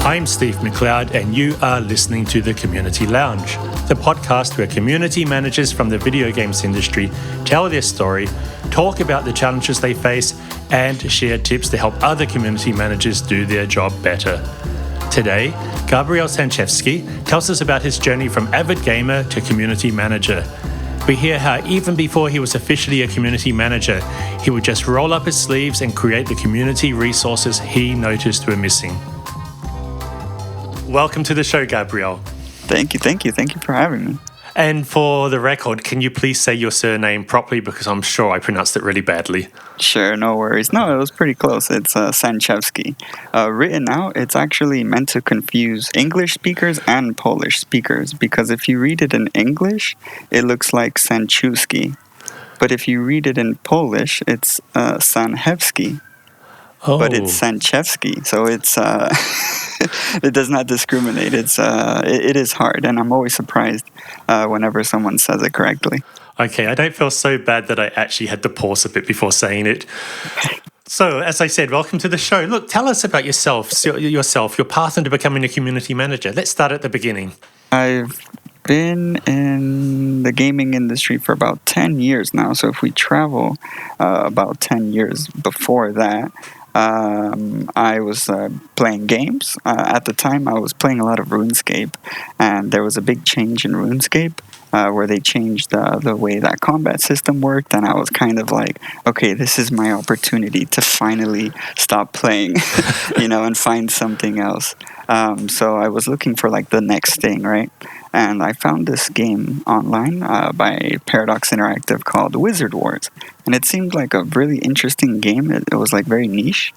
I'm Steve McLeod, and you are listening to The Community Lounge, the podcast where community managers from the video games industry tell their story, talk about the challenges they face, and share tips to help other community managers do their job better. Today, Gabriel Sanchevsky tells us about his journey from avid gamer to community manager. We hear how even before he was officially a community manager, he would just roll up his sleeves and create the community resources he noticed were missing. Welcome to the show, Gabriel. Thank you for having me. And for the record, can you please say your surname properly, because I'm sure I pronounced it really badly. Sure, no worries. No, it was pretty close. It's Sanchevsky. Written out, it's actually meant to confuse English speakers and Polish speakers, because if you read it in English, it looks like Sanchewski. But if you read it in Polish, it's Sanchewski. Oh. But it's Sanchevsky, so it's it does not discriminate. It is hard, and I'm always surprised whenever someone says it correctly. Okay, I don't feel so bad that I actually had to pause a bit before saying it. So, as I said, welcome to the show. Look, tell us about yourself, your path into becoming a community manager. Let's start at the beginning. I've been in the gaming industry for about 10 years now, so if we travel about 10 years before that, I was playing games. At the time, I was playing a lot of RuneScape, and there was a big change in RuneScape where they changed the way that combat system worked, and I was kind of like, okay, this is my opportunity to finally stop playing, and find something else. So I was looking for like the next thing, right? And I found this game online by Paradox Interactive called Wizard Wars. And it seemed like a really interesting game. It was like very niche.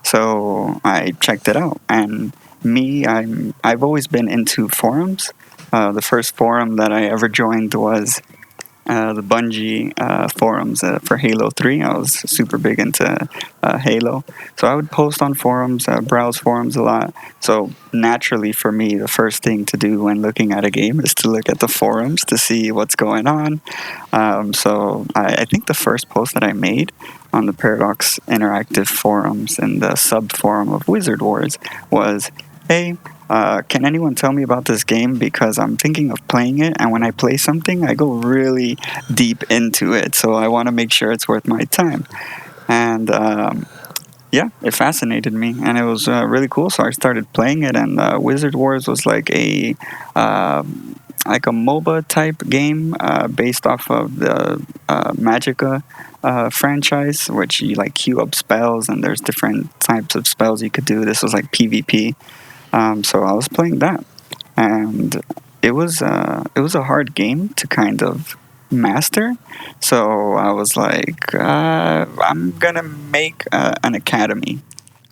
So I checked it out. And I've always been into forums. The first forum that I ever joined was the Bungie forums for Halo 3. I was super big into Halo. So I would post on forums, browse forums a lot. So naturally for me, the first thing to do when looking at a game is to look at the forums to see what's going on. So I think the first post that I made on the Paradox Interactive forums in the sub-forum of Wizard Wars was, hey, can anyone tell me about this game, because I'm thinking of playing it, and when I play something I go really deep into it, so I want to make sure it's worth my time. And it fascinated me, and it was really cool, so I started playing it. And Wizard Wars was like a MOBA type game based off of the Magicka franchise, which you like queue up spells, and there's different types of spells you could do. This was like PvP. So I was playing that, and it was a hard game to kind of master. So I was like, I'm gonna make an academy.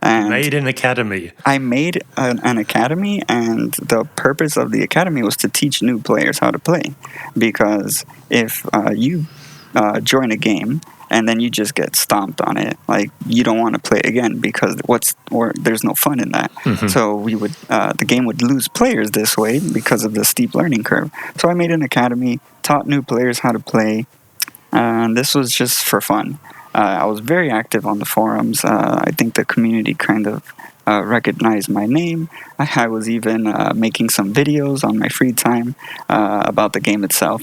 And made an academy. I made an academy, and the purpose of the academy was to teach new players how to play. Because if you join a game and then you just get stomped on it, like, you don't want to play again, because there's no fun in that. Mm-hmm. So the game would lose players this way because of the steep learning curve. So I made an academy, taught new players how to play, and this was just for fun. I was very active on the forums. I think the community kind of recognized my name. I was even making some videos on my free time about the game itself.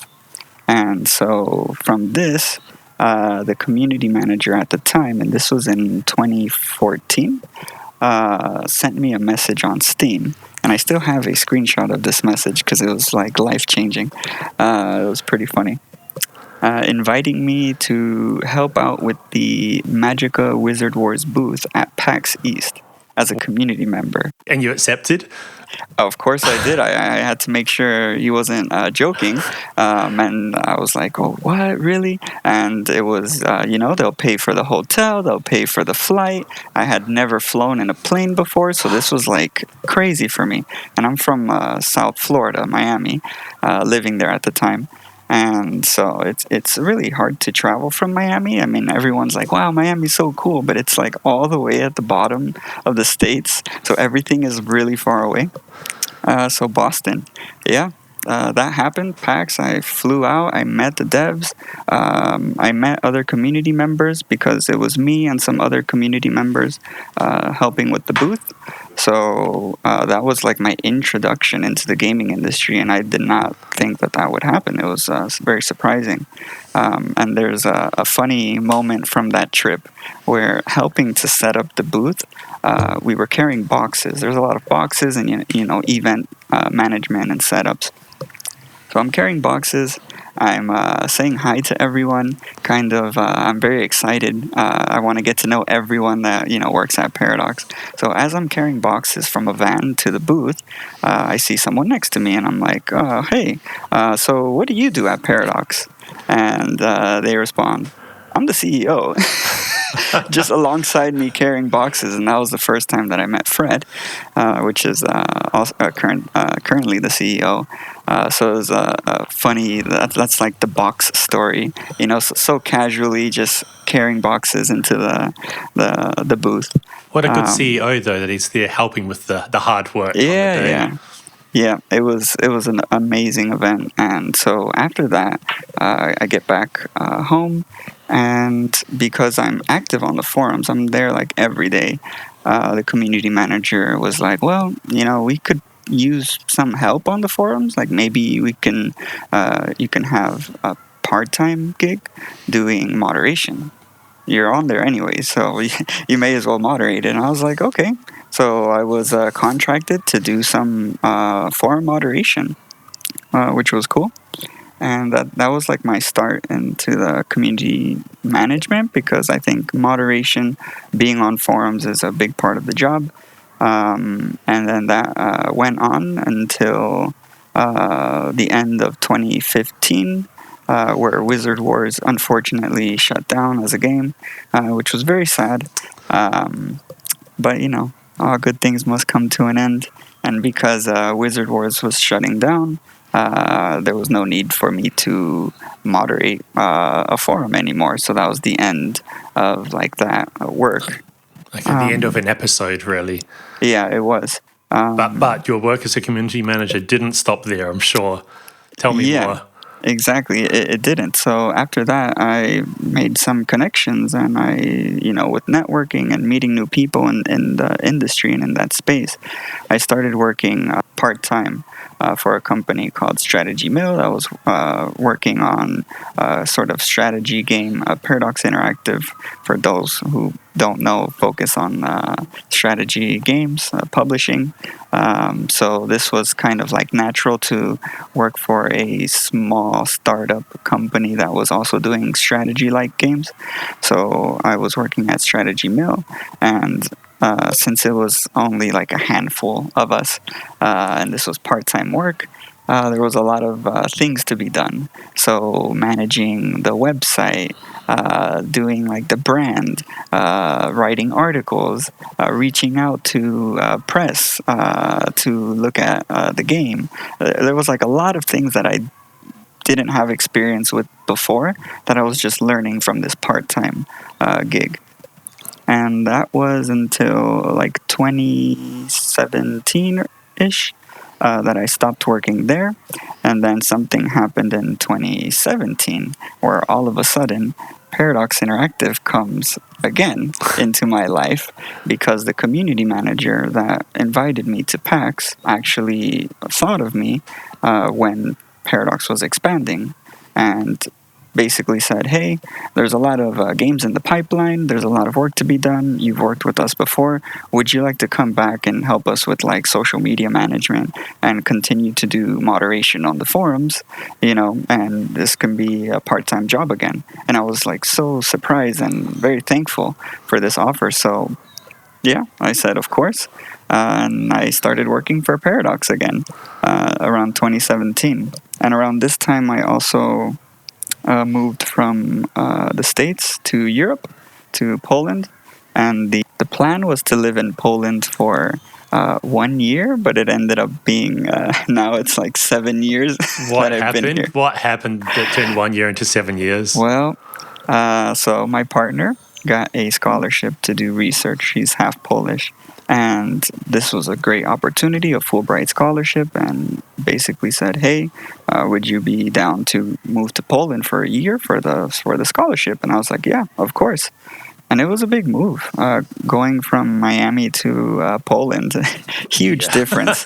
And so from this, the community manager at the time, and this was in 2014, sent me a message on Steam. And I still have a screenshot of this message because it was like life-changing. It was pretty funny. Inviting me to help out with the Magicka Wizard Wars booth at PAX East as a community member. And you accepted? Of course I did. I had to make sure he wasn't joking. And I was like, oh, what, really? And it was, they'll pay for the hotel, they'll pay for the flight. I had never flown in a plane before, so this was like crazy for me. And I'm from South Florida, Miami, living there at the time. And so it's really hard to travel from Miami. I mean, everyone's like, wow, Miami's so cool, but it's like all the way at the bottom of the States. So everything is really far away. So Boston, that happened. PAX, I flew out, I met the devs, I met other community members because it was me and some other community members helping with the booth. So that was like my introduction into the gaming industry, and I did not think that that would happen. It was very surprising. And there's a funny moment from that trip where, helping to set up the booth, we were carrying boxes. There's a lot of boxes and, event management and setups. So I'm carrying boxes. I'm saying hi to everyone. Kind of, I'm very excited. I want to get to know everyone that works at Paradox. So as I'm carrying boxes from a van to the booth, I see someone next to me, and I'm like, "Hey, so what do you do at Paradox?" And they respond, "I'm the CEO." Just alongside me carrying boxes, and that was the first time that I met Fred, which is also, currently the CEO. So it was funny. That's like the box story, so casually just carrying boxes into the booth. What a good CEO though, that he's there helping with the hard work. Yeah, it was an amazing event. And so after that, I get back home, and because I'm active on the forums, I'm there like every day. The community manager was like, "Well, we could use some help on the forums. Like, maybe you can have a part-time gig doing moderation. You're on there anyway, so you may as well moderate." And I was like, "Okay." So I was contracted to do some forum moderation, which was cool. And that was like my start into the community management, because I think moderation, being on forums, is a big part of the job. And then that went on until the end of 2015, where Wizard Wars unfortunately shut down as a game, which was very sad. But all good things must come to an end. And because Wizard Wars was shutting down, there was no need for me to moderate a forum anymore. So that was the end of like that work. Like at the end of an episode, really. Yeah, it was. But your work as a community manager didn't stop there, I'm sure. Tell me more. Exactly, it didn't. So after that, I made some connections, and with networking and meeting new people in the industry and in that space, I started working part-time for a company called Strategy Mill. I was working on a sort of strategy game, Paradox Interactive, for those who don't know, focus on strategy games, publishing. So this was kind of like natural to work for a small startup company that was also doing strategy-like games. So I was working at Strategy Mill, and since it was only like a handful of us, and this was part-time work, there was a lot of things to be done. So managing the website, doing like the brand, writing articles, reaching out to press to look at the game. There was like a lot of things that I didn't have experience with before, that I was just learning from this part-time gig. And that was until like 2017-ish. That I stopped working there. And then something happened in 2017 where all of a sudden Paradox Interactive comes again into my life, because the community manager that invited me to PAX actually thought of me when Paradox was expanding, and basically said, "Hey, there's a lot of games in the pipeline. There's a lot of work to be done. You've worked with us before. Would you like to come back and help us with like social media management and continue to do moderation on the forums? And this can be a part-time job again." And I was like so surprised and very thankful for this offer. So yeah, I said, of course. And I started working for Paradox again around 2017. And around this time, I also moved from the States to Europe, to Poland, and the plan was to live in Poland for 1 year, but it ended up being now it's like 7 years. What happened? What happened that turned 1 year into 7 years? Well, so my partner got a scholarship to do research. He's half Polish. And this was a great opportunity, a Fulbright scholarship, and basically said, "Hey, would you be down to move to Poland for a year for the scholarship?" And I was like, "Yeah, of course." And it was a big move, going from Miami to Poland. Huge difference.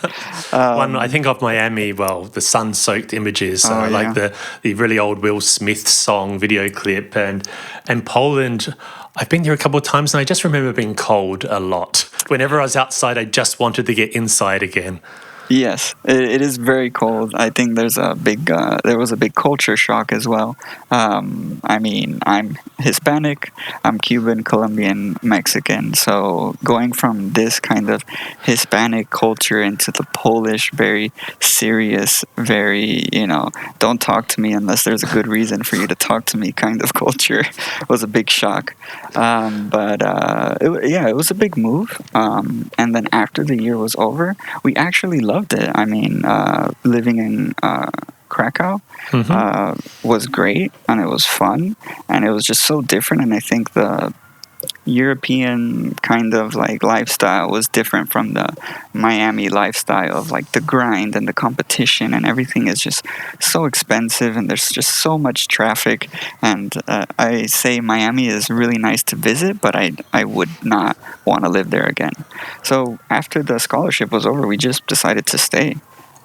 One, I think of Miami, well, the sun-soaked images, like the really old Will Smith song video clip, and Poland. I've been there a couple of times, and I just remember being cold a lot. Whenever I was outside, I just wanted to get inside again. Yes, it is very cold. I think there was a big culture shock as well. I mean, I'm Hispanic, I'm Cuban, Colombian, Mexican. So going from this kind of Hispanic culture into the Polish, very serious, very, don't talk to me unless there's a good reason for you to talk to me kind of culture was a big shock. It was a big move. And then after the year was over, we actually loved it. I mean, living in Krakow was great, and it was fun, and it was just so different. And I think the European kind of like lifestyle was different from the Miami lifestyle of like the grind and the competition, and everything is just so expensive, and there's just so much traffic. And I say Miami is really nice to visit, but I would not want to live there again. So after the scholarship was over, we just decided to stay.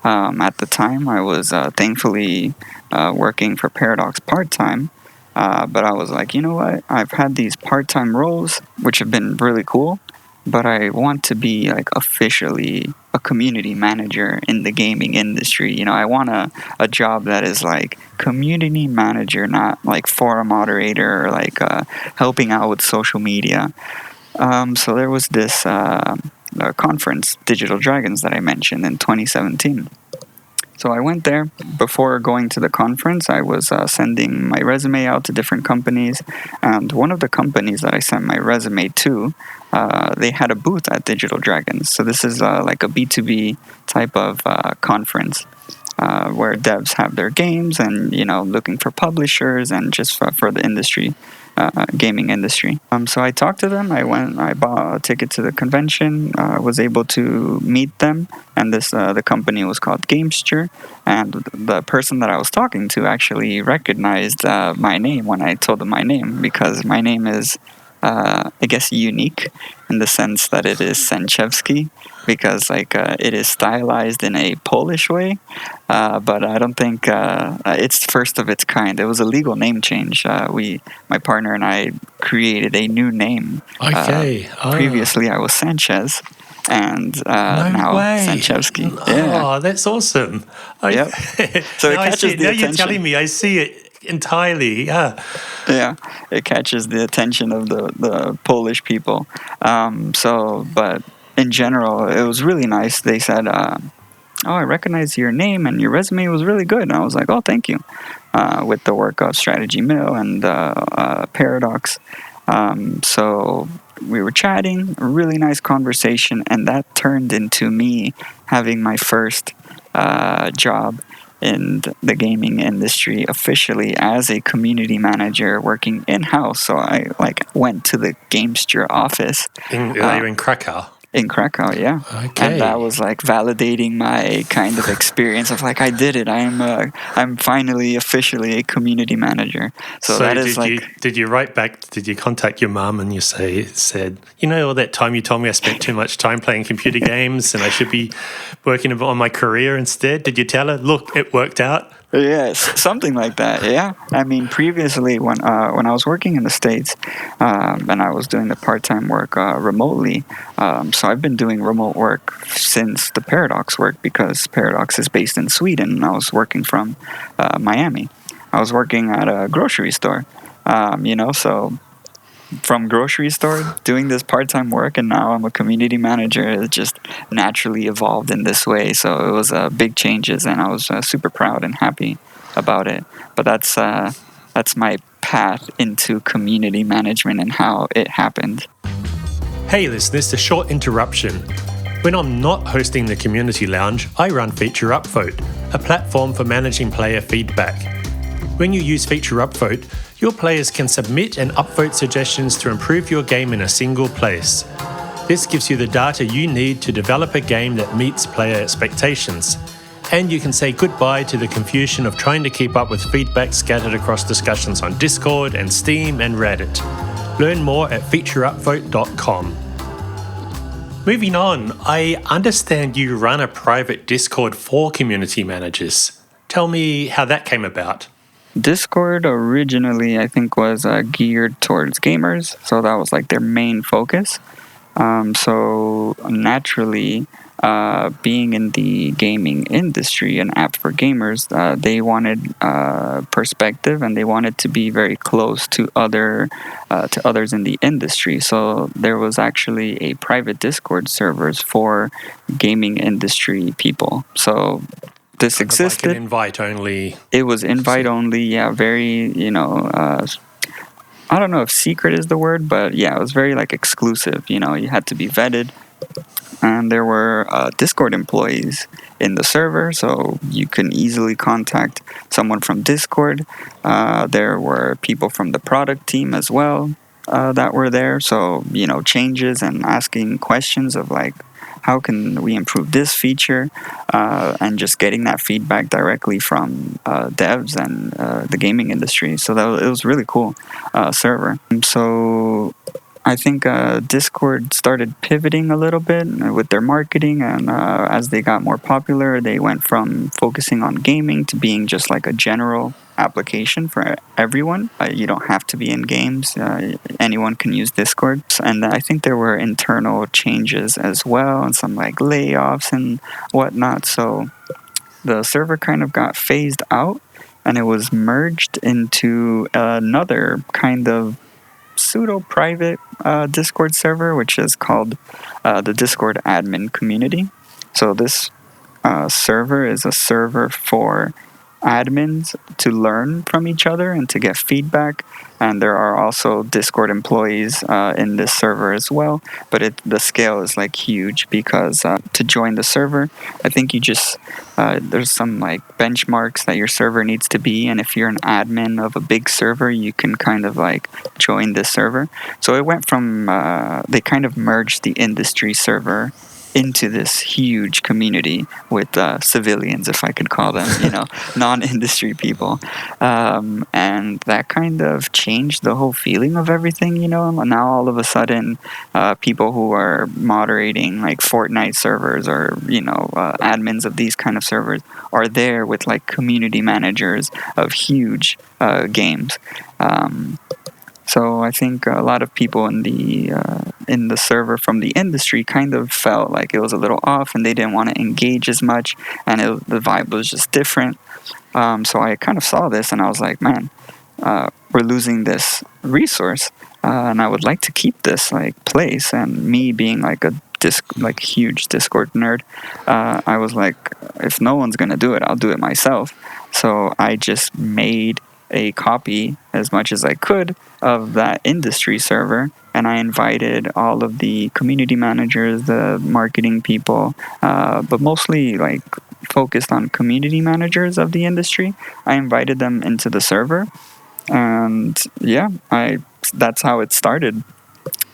At the time, I was thankfully working for Paradox part-time. But I was like, you know what? I've had these part-time roles, which have been really cool, but I want to be like officially a community manager in the gaming industry. I want a job that is like community manager, not like forum moderator or like helping out with social media. So there was this conference, Digital Dragons, that I mentioned in 2017. So I went there. Before going to the conference, I was sending my resume out to different companies. And one of the companies that I sent my resume to, they had a booth at Digital Dragons. So this is like a B2B type of conference where devs have their games and, looking for publishers and just for the industry. Gaming industry. So I talked to them. I bought a ticket to the convention, was able to meet them, and the company was called Gamesture, and the person that I was talking to actually recognized my name when I told them my name, because my name is, I guess, unique in the sense that it is Senchevsky, because it is stylized in a Polish way, but I don't think it's first of its kind. It was a legal name change. My partner and I created a new name. Okay. Previously, I was Sanchez, and now Senchevsky. Yeah. Oh, that's awesome. Yep. So it catches the attention. Now you're telling me, I see it entirely. Yeah, it catches the attention of the Polish people. But in general, it was really nice. They said, I recognize your name and your resume was really good. And I was like, oh, thank you. With the work of Strategy Mill and Paradox. So we were chatting, a really nice conversation, and that turned into me having my first job in the gaming industry officially as a community manager working in-house. So I went to the Gamesture office. You're in Krakow? In Krakow, yeah. Okay. And that was validating my kind of experience of I did it. I'm finally officially a community manager. So that is did you write back? Did you contact your mum and you said, all that time you told me I spent too much time playing computer games and I should be working on my career instead? Did you tell her, look, it worked out? Yes, something like that. Yeah, I mean, previously when I was working in the States, and I was doing the part-time work remotely, so I've been doing remote work since the Paradox work, because Paradox is based in Sweden, and I was working from Miami. I was working at a grocery store, so from grocery store doing this part-time work, and now I'm a community manager. It just naturally evolved in this way. So it was big changes, and I was super proud and happy about it. But that's my path into community management and how it happened. Hey listeners, a short interruption. When I'm not hosting the Community Lounge, I run Feature Upvote, a platform for managing player feedback. When you use Feature Upvote, your players can submit and upvote suggestions to improve your game in a single place. This gives you the data you need to develop a game that meets player expectations. And you can say goodbye to the confusion of trying to keep up with feedback scattered across discussions on Discord and Steam and Reddit. Learn more at featureupvote.com. Moving on, I understand you run a private Discord for community managers. Tell me how that came about. Discord originally, I think, was geared towards gamers, so that was like their main focus. So naturally, being in the gaming industry, an app for gamers, they wanted perspective, and they wanted to be very close to others in the industry. So there was actually a private Discord servers for gaming industry people. So this existed. Like an invite only. It was invite only. Yeah, very I don't know if secret is the word, but yeah, it was very like exclusive. You had to be vetted, and there were Discord employees in the server, so you can easily contact someone from Discord. There were people from the product team as well that were there, so changes and asking questions of like, how can we improve this feature, and just getting that feedback directly from devs and the gaming industry. So it was really cool server. So I think Discord started pivoting a little bit with their marketing, and as they got more popular, they went from focusing on gaming to being just like a general application for everyone. You don't have to be in games. Anyone can use Discord. And I think there were internal changes as well, and some like layoffs and whatnot. So the server kind of got phased out, and it was merged into another kind of pseudo-private Discord server, which is called the Discord Admin Community. So this server is a server for admins to learn from each other and to get feedback, and there are also Discord employees in this server as well, but the scale is like huge, because to join the server, I think you just there's some like benchmarks that your server needs to be, and if you're an admin of a big server, you can kind of like join this server. So it went from they kind of merged the industry server into this huge community with civilians, if I could call them, non-industry people. And that kind of changed the whole feeling of everything, Now all of a sudden, people who are moderating like Fortnite servers or, admins of these kind of servers are there with like community managers of huge games. So I think a lot of people in the server from the industry kind of felt like it was a little off, and they didn't want to engage as much, and the vibe was just different. So I kind of saw this, and I was like, man, we're losing this resource, and I would like to keep this like place. And me being like a huge Discord nerd, I was like, if no one's gonna do it, I'll do it myself. So I just made a copy as much as I could of that industry server, and I invited all of the community managers, the marketing people, but mostly like focused on community managers of the industry. I invited them into the server, and yeah, that's how it started.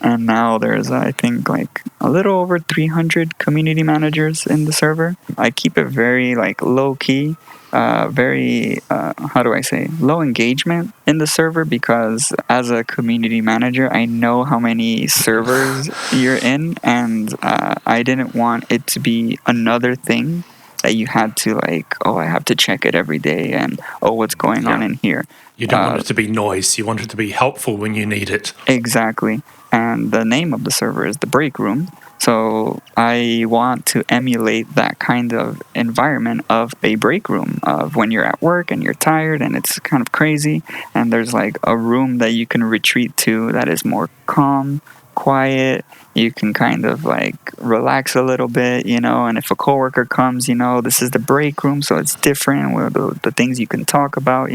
And now there's, I think, like a little over 300 community managers in the server. I keep it very like low key, very low engagement in the server, because as a community manager, I know how many servers you're in, and I didn't want it to be another thing that you had to like, I have to check it every day, and what's going on in here. You don't want it to be noise. You want it to be helpful when you need it. Exactly. And the name of the server is the Break Room. So I want to emulate that kind of environment of a break room, of when you're at work and you're tired and it's kind of crazy, and there's like a room that you can retreat to that is more calm, quiet. You can kind of like relax a little bit, and if a coworker comes, this is the break room, so it's different with the things you can talk about,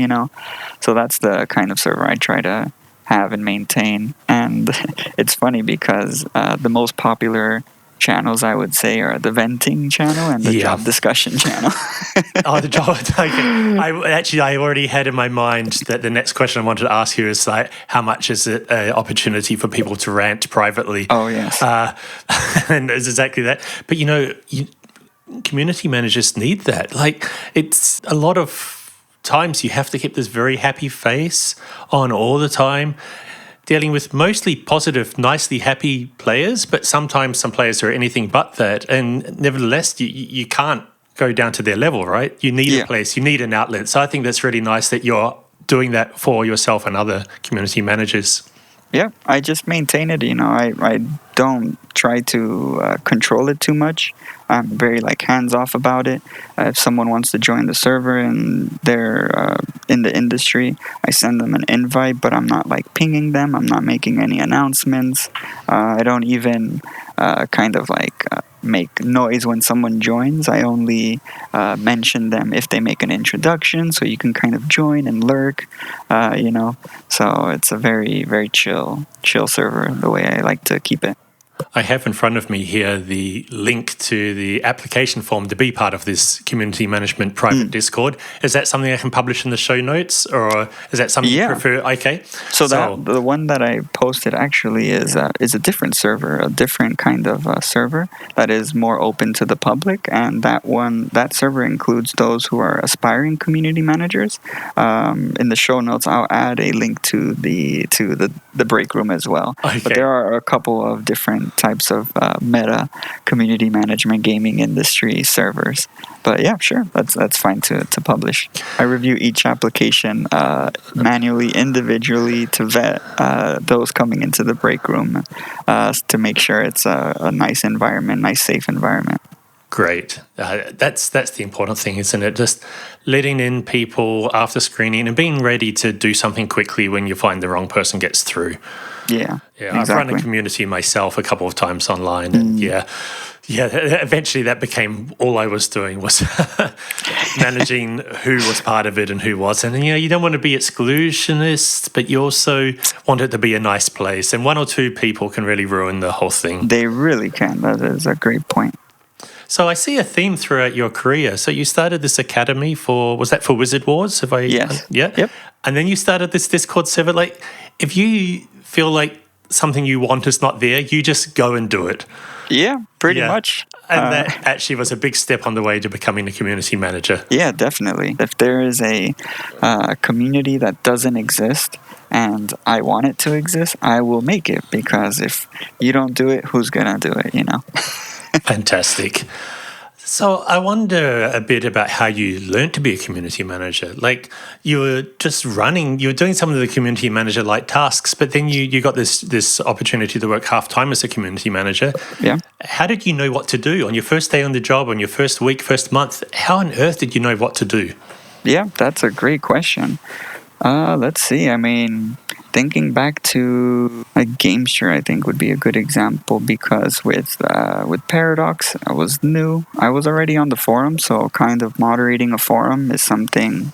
So that's the kind of server I try to have and maintain. And it's funny because the most popular channels, I would say, are the venting channel and the job discussion channel. The job. I already had in my mind that the next question I wanted to ask you is like, how much is it an opportunity for people to rant privately? Oh yes, and it's exactly that. But community managers need that. Like, it's a lot of times you have to keep this very happy face on all the time dealing with mostly positive, nicely happy players, but sometimes some players are anything but that. And nevertheless, you can't go down to their level, right? You need a place, you need an outlet. So I think that's really nice that you're doing that for yourself and other community managers. Yeah, I just maintain it. I don't try to control it too much. I'm very hands off about it. If someone wants to join the server and they're in the industry, I send them an invite, but I'm not pinging them. I'm not making any announcements. I don't even make noise when someone joins. I only mention them if they make an introduction, so you can kind of join and lurk, So it's a very, very chill server, the way I like to keep it. I have in front of me here the link to the application form to be part of this community management private Discord. Is that something I can publish in the show notes, or is that something you prefer? Okay. So the one that I posted actually is a different server, a different kind of server that is more open to the public, and that server includes those who are aspiring community managers. In the show notes, I'll add a link to the break room as well. Okay. But there are a couple of different types of meta community management gaming industry servers. But yeah, sure, that's fine to publish. I review each application manually, individually, to vet those coming into the break room to make sure it's a nice environment, nice safe environment. Great. That's the important thing, isn't it? Just letting in people after screening and being ready to do something quickly when you find the wrong person gets through. Yeah, exactly. I've run a community myself a couple of times online, and eventually that became all I was doing was managing who was part of it and who wasn't. And you don't want to be exclusionist, but you also want it to be a nice place. And one or two people can really ruin the whole thing. They really can. That is a great point. So I see a theme throughout your career. So you started this academy was that for Wizard Wars? Yes. Yeah? Yep. And then you started this Discord server. If you feel like something you want is not there, you just go and do it. Yeah, pretty much. And that actually was a big step on the way to becoming a community manager. Yeah, definitely. If there is a community that doesn't exist and I want it to exist, I will make it, because if you don't do it, who's going to do it, Fantastic. So I wonder a bit about how you learned to be a community manager. You were just you were doing some of the community manager-like tasks, but then you got this opportunity to work half-time as a community manager. Yeah. How did you know what to do on your first day on the job, on your first week, first month? How on earth did you know what to do? Yeah, that's a great question. Let's see. I mean, thinking back to Gamester, I think would be a good example, because with Paradox, I was new. I was already on the forum, so kind of moderating a forum is something.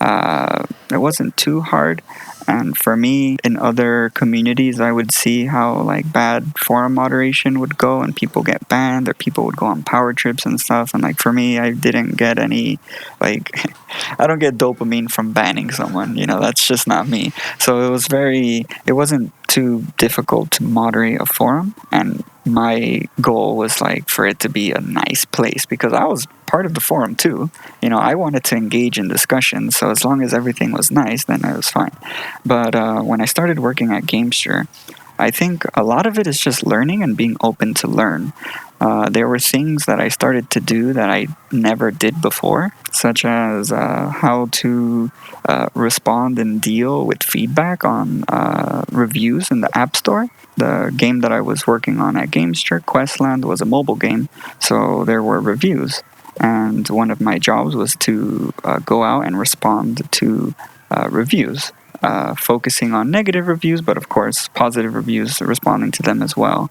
It wasn't too hard. And for me, in other communities, I would see how bad forum moderation would go, and people get banned, or people would go on power trips and stuff. And for me, I didn't get any I don't get dopamine from banning someone. That's just not me. So it wasn't too difficult to moderate a forum, and my goal was for it to be a nice place, because I was part of the forum too. I wanted to engage in discussions, so as long as everything was nice, then it was fine. But when I started working at Gamester, I think a lot of it is just learning and being open to learn. There were things that I started to do that I never did before, such as how to respond and deal with feedback on reviews in the App Store. The game that I was working on at Gamester, Questland, was a mobile game, so there were reviews. And one of my jobs was to go out and respond to reviews. Focusing on negative reviews, but of course positive reviews, responding to them as well.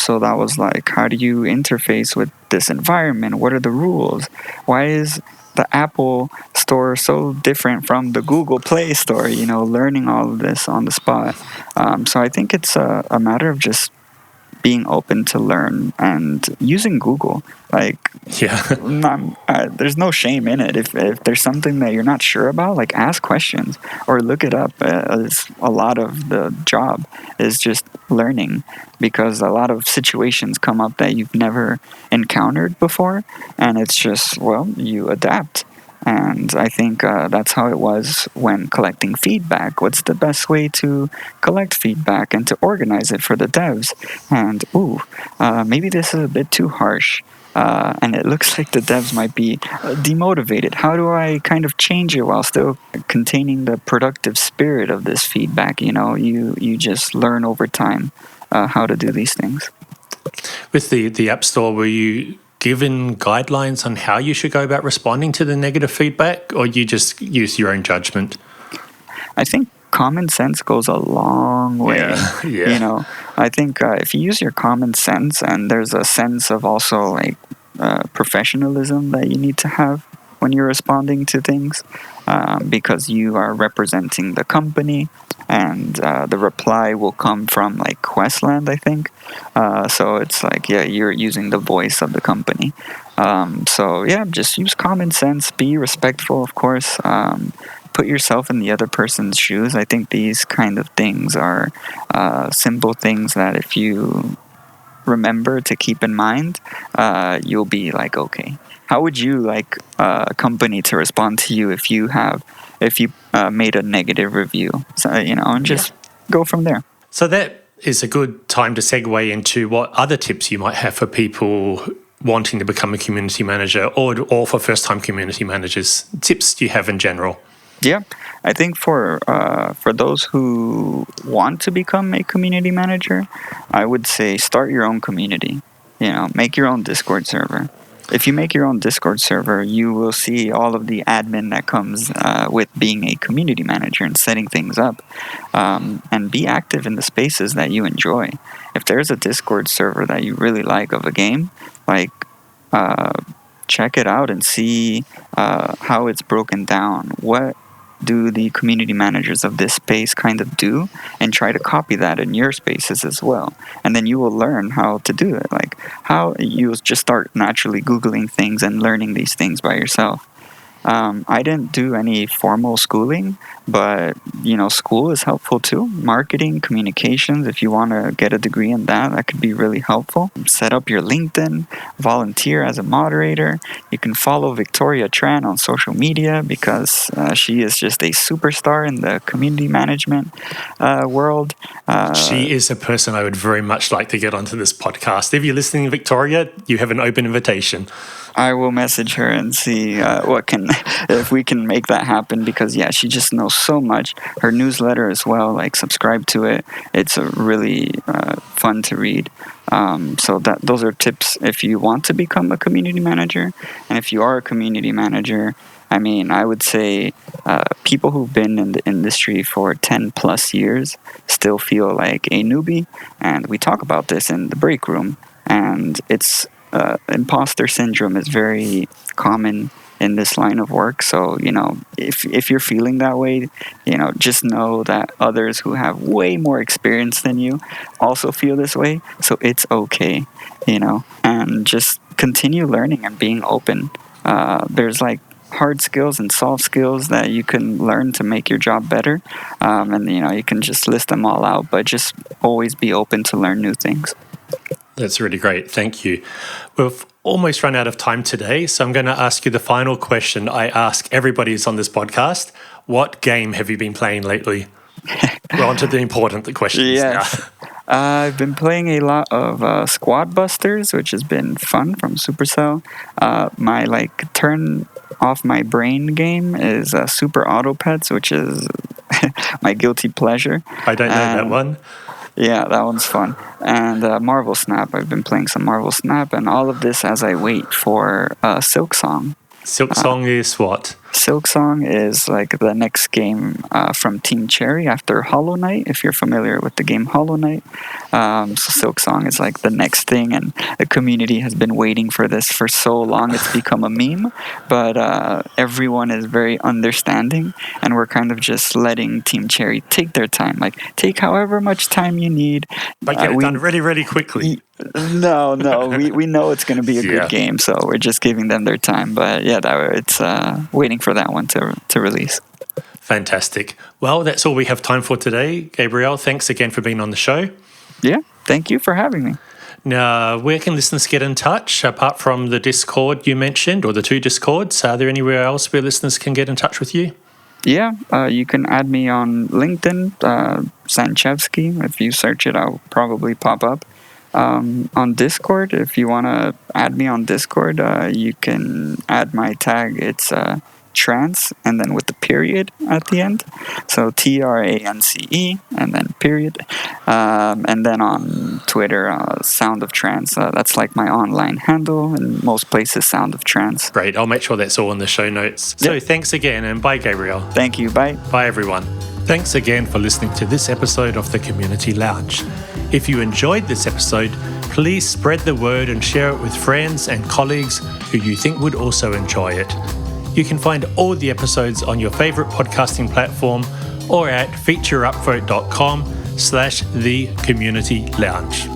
So that was how do you interface with this environment? What are the rules? Why is the Apple Store so different from the Google Play Store? Learning all of this on the spot. So I think it's a matter of just being open to learn and using Google. There's no shame in it. If there's something that you're not sure about, ask questions or look it up. A lot of the job is just learning, because a lot of situations come up that you've never encountered before, and it's just, you adapt. And I think that's how it was when collecting feedback. What's the best way to collect feedback and to organize it for the devs? And maybe this is a bit too harsh. And it looks like the devs might be demotivated. How do I kind of change it while still containing the productive spirit of this feedback? You just learn over time how to do these things. With the App Store, were you given guidelines on how you should go about responding to the negative feedback, or you just use your own judgment? I think common sense goes a long way. Yeah. I think if you use your common sense, and there's a sense of also like professionalism that you need to have when you're responding to things, because you are representing the company, and the reply will come from like Questland, I think. So it's like, you're using the voice of the company. Just use common sense, be respectful, of course. Put yourself in the other person's shoes. I think these kind of things are simple things that if you remember to keep in mind, you'll be like, okay, how would you like a company to respond to you if you made a negative review? So, and just go from there. So that is a good time to segue into what other tips you might have for people wanting to become a community manager, or for first-time community managers. Tips do you have in general? Yeah, I think for those who want to become a community manager, I would say start your own community. Make your own Discord server. If you make your own Discord server, you will see all of the admin that comes with being a community manager and setting things up. And be active in the spaces that you enjoy. If there's a Discord server that you really like of a game, check it out and see how it's broken down. What do the community managers of this space kind of do, and try to copy that in your spaces as well. And then you will learn how to do it. Like how you just start naturally Googling things and learning these things by yourself. I didn't do any formal schooling, but school is helpful too. Marketing, communications, if you want to get a degree in that could be really helpful. Set up your LinkedIn, volunteer as a moderator. You can follow Victoria Tran on social media because she is just a superstar in the community management world. She is a person I would very much like to get onto this podcast. If you're listening, Victoria, you have an open invitation. I will message her and see if we can make that happen, because she just knows so much. Her newsletter as well, subscribe to it. It's a really fun to read. Those are tips if you want to become a community manager. And if you are a community manager, I would say people who've been in the industry for 10 plus years still feel like a newbie. And we talk about this in the break room. And it's imposter syndrome is very common in this line of work. So, if you're feeling that way, just know that others who have way more experience than you also feel this way. So it's okay, and just continue learning and being open. There's hard skills and soft skills that you can learn to make your job better. And you can just list them all out, but just always be open to learn new things. That's really great. Thank you. We've almost run out of time today, so I'm going to ask you the final question I ask everybody who's on this podcast. What game have you been playing lately? We're on to the important questions now. I've been playing a lot of Squad Busters, which has been fun from Supercell. My turn off my brain game is Super Auto Pets, which is my guilty pleasure. I don't know that one. Yeah, that one's fun. And Marvel Snap. I've been playing some Marvel Snap, and all of this as I wait for Silksong. Silksong is what? Silksong is the next game from Team Cherry after Hollow Knight, if you're familiar with the game Hollow Knight. So Silksong is the next thing, and the community has been waiting for this for so long. It's become a meme, but everyone is very understanding, and we're kind of just letting Team Cherry take their time. Take however much time you need. But get it done really, really quickly. No, we know it's going to be a good game, so we're just giving them their time. But it's waiting for that one to release. Fantastic. Well, that's all we have time for today. Gabriel, thanks again for being on the show. Yeah, thank you for having me. Now, where can listeners get in touch? Apart from the Discord you mentioned, or the 2 Discords, are there anywhere else where listeners can get in touch with you? Yeah, you can add me on LinkedIn, Sanchevsky. If you search it, I'll probably pop up. On Discord, if you want to add me on Discord, you can add my tag. It's trance, and then with the period at the end. So TRANCE, and then period. And then on Twitter, Sound of Trance. That's like my online handle, and most places, Sound of Trance. Great. I'll make sure that's all in the show notes. So thanks again, and bye, Gabriel. Thank you. Bye. Bye, everyone. Thanks again for listening to this episode of the Community Lounge. If you enjoyed this episode, please spread the word and share it with friends and colleagues who you think would also enjoy it. You can find all the episodes on your favorite podcasting platform or at featureupvote.com/thecommunitylounge.